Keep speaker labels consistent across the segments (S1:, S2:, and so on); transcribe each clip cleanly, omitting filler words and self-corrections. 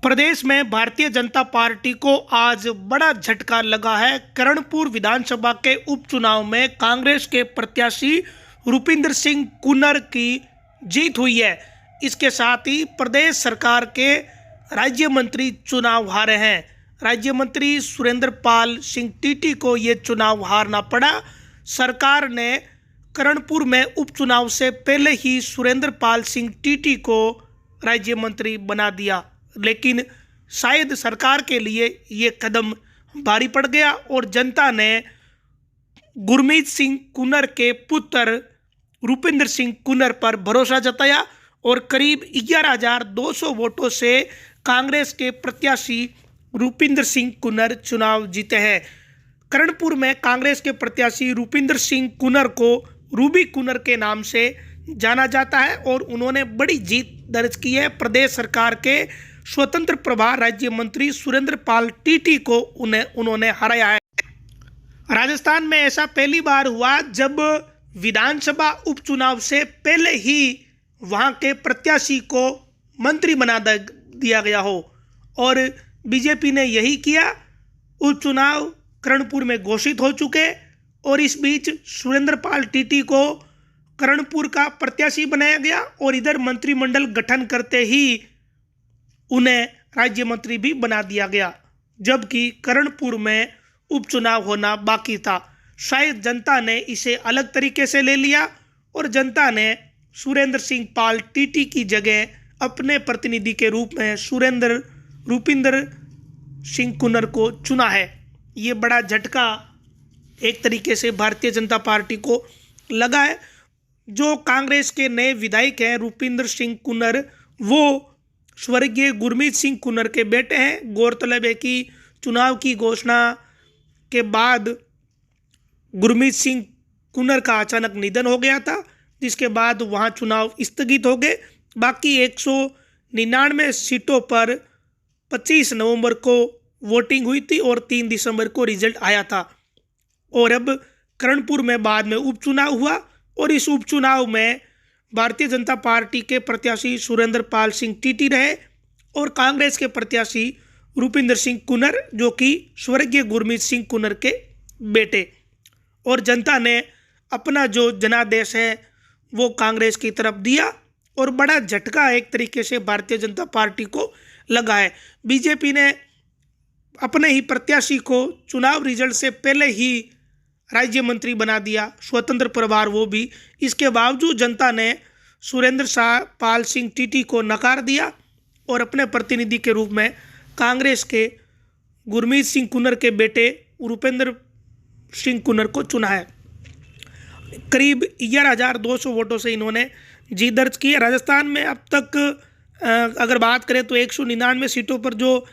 S1: प्रदेश में भारतीय जनता पार्टी को आज बड़ा झटका लगा है। करणपुर विधानसभा के उपचुनाव में कांग्रेस के प्रत्याशी रूपिंदर सिंह कुन्नर की जीत हुई है। इसके साथ ही प्रदेश सरकार के राज्य मंत्री चुनाव हारे हैं। राज्य मंत्री सुरेंद्र पाल सिंह टीटी को ये चुनाव हारना पड़ा। सरकार ने करणपुर में उपचुनाव से पहले ही सुरेंद्र पाल सिंह टीटी को राज्य मंत्री बना दिया, लेकिन शायद सरकार के लिए ये कदम भारी पड़ गया और जनता ने गुरमीत सिंह कुन्नर के पुत्र रूपिंदर सिंह कुन्नर पर भरोसा जताया और करीब 11,200 वोटों से कांग्रेस के प्रत्याशी रूपिंदर सिंह कुन्नर चुनाव जीते हैं। करणपुर में कांग्रेस के प्रत्याशी रूपिंदर सिंह कुन्नर को रूबी कुन्नर के नाम से जाना जाता है और उन्होंने बड़ी जीत दर्ज की है। प्रदेश सरकार के स्वतंत्र प्रभार राज्य मंत्री सुरेंद्र पाल टीटी को उन्होंने हराया है। राजस्थान में ऐसा पहली बार हुआ जब विधानसभा उपचुनाव से पहले ही वहां के प्रत्याशी को मंत्री बना दिया गया हो, और बीजेपी ने यही किया। उपचुनाव करणपुर में घोषित हो चुके और इस बीच सुरेंद्र पाल टीटी को करणपुर का प्रत्याशी बनाया गया और इधर मंत्रिमंडल गठन करते ही उन्हें राज्य मंत्री भी बना दिया गया, जबकि करणपुर में उपचुनाव होना बाकी था। शायद जनता ने इसे अलग तरीके से ले लिया और जनता ने सुरेंद्र सिंह पाल टीटी की जगह अपने प्रतिनिधि के रूप में रूपिंदर सिंह कुन्नर को चुना है। ये बड़ा झटका एक तरीके से भारतीय जनता पार्टी को लगा है। जो कांग्रेस के नए विधायक हैं रूपिंदर सिंह कुन्नर, वो स्वर्गीय गुरमीत सिंह कुन्नर के बेटे हैं। गौरतलब है कि चुनाव की घोषणा के बाद गुरमीत सिंह कुन्नर का अचानक निधन हो गया था, जिसके बाद वहां चुनाव स्थगित हो गए। बाकी 199 सीटों पर 25 नवंबर को वोटिंग हुई थी और 3 दिसंबर को रिजल्ट आया था। और अब करणपुर में बाद में उपचुनाव हुआ और इस उपचुनाव में भारतीय जनता पार्टी के प्रत्याशी सुरेंद्र पाल सिंह टीटी रहे और कांग्रेस के प्रत्याशी रूपिंदर सिंह कुन्नर, जो कि स्वर्गीय गुरमीत सिंह कुन्नर के बेटे। और जनता ने अपना जो जनादेश है वो कांग्रेस की तरफ दिया और बड़ा झटका एक तरीके से भारतीय जनता पार्टी को लगा है। बीजेपी ने अपने ही प्रत्याशी को चुनाव रिजल्ट से पहले ही राज्य मंत्री बना दिया, स्वतंत्र प्रभार वो भी। इसके बावजूद जनता ने सुरेंद्र पाल सिंह टीटी को नकार दिया और अपने प्रतिनिधि के रूप में कांग्रेस के गुरमीत सिंह कुन्नर के बेटे रूपिंदर सिंह कुन्नर को चुना है। करीब 11,200 वोटों से इन्होंने जीत दर्ज की है। राजस्थान में अब तक अगर बात करें तो 199 सीटों पर जो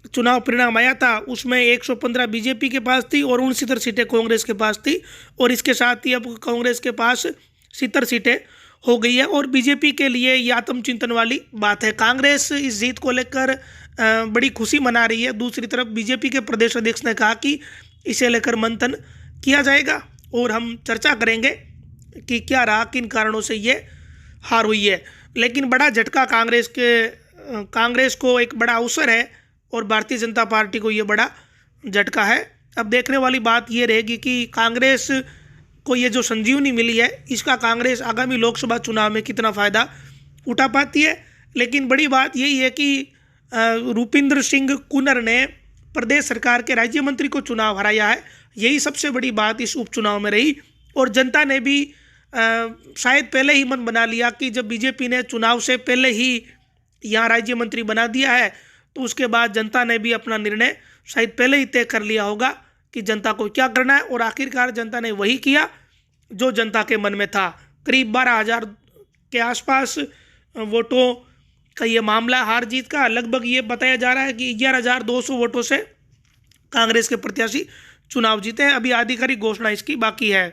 S1: चुनाव परिणाम आया था उसमें 115 बीजेपी के पास थी और 69 सीटें कांग्रेस के पास थी, और इसके साथ ही अब कांग्रेस के पास 70 सीटें हो गई है। और बीजेपी के लिए ये आत्मचिंतन वाली बात है। कांग्रेस इस जीत को लेकर बड़ी खुशी मना रही है। दूसरी तरफ बीजेपी के प्रदेश अध्यक्ष ने कहा कि इसे लेकर मंथन किया जाएगा और हम चर्चा करेंगे कि क्या रहा, किन कारणों से ये हार हुई है। लेकिन बड़ा झटका कांग्रेस को एक बड़ा अवसर है और भारतीय जनता पार्टी को ये बड़ा झटका है। अब देखने वाली बात ये रहेगी कि कांग्रेस को ये जो संजीवनी मिली है इसका कांग्रेस आगामी लोकसभा चुनाव में कितना फ़ायदा उठा पाती है। लेकिन बड़ी बात यही है कि रूपिंदर सिंह कुन्नर ने प्रदेश सरकार के राज्य मंत्री को चुनाव हराया है। यही सबसे बड़ी बात इस उपचुनाव में रही और जनता ने भी शायद पहले ही मन बना लिया कि जब बीजेपी ने चुनाव से पहले ही यहाँ राज्य मंत्री बना दिया है तो उसके बाद जनता ने भी अपना निर्णय शायद पहले ही तय कर लिया होगा कि जनता को क्या करना है, और आखिरकार जनता ने वही किया जो जनता के मन में था। करीब 12,000 के आसपास वोटों का ये मामला हार जीत का। लगभग ये बताया जा रहा है कि 11,200 वोटों से कांग्रेस के प्रत्याशी चुनाव जीते हैं। अभी आधिकारिक घोषणा इसकी बाकी है।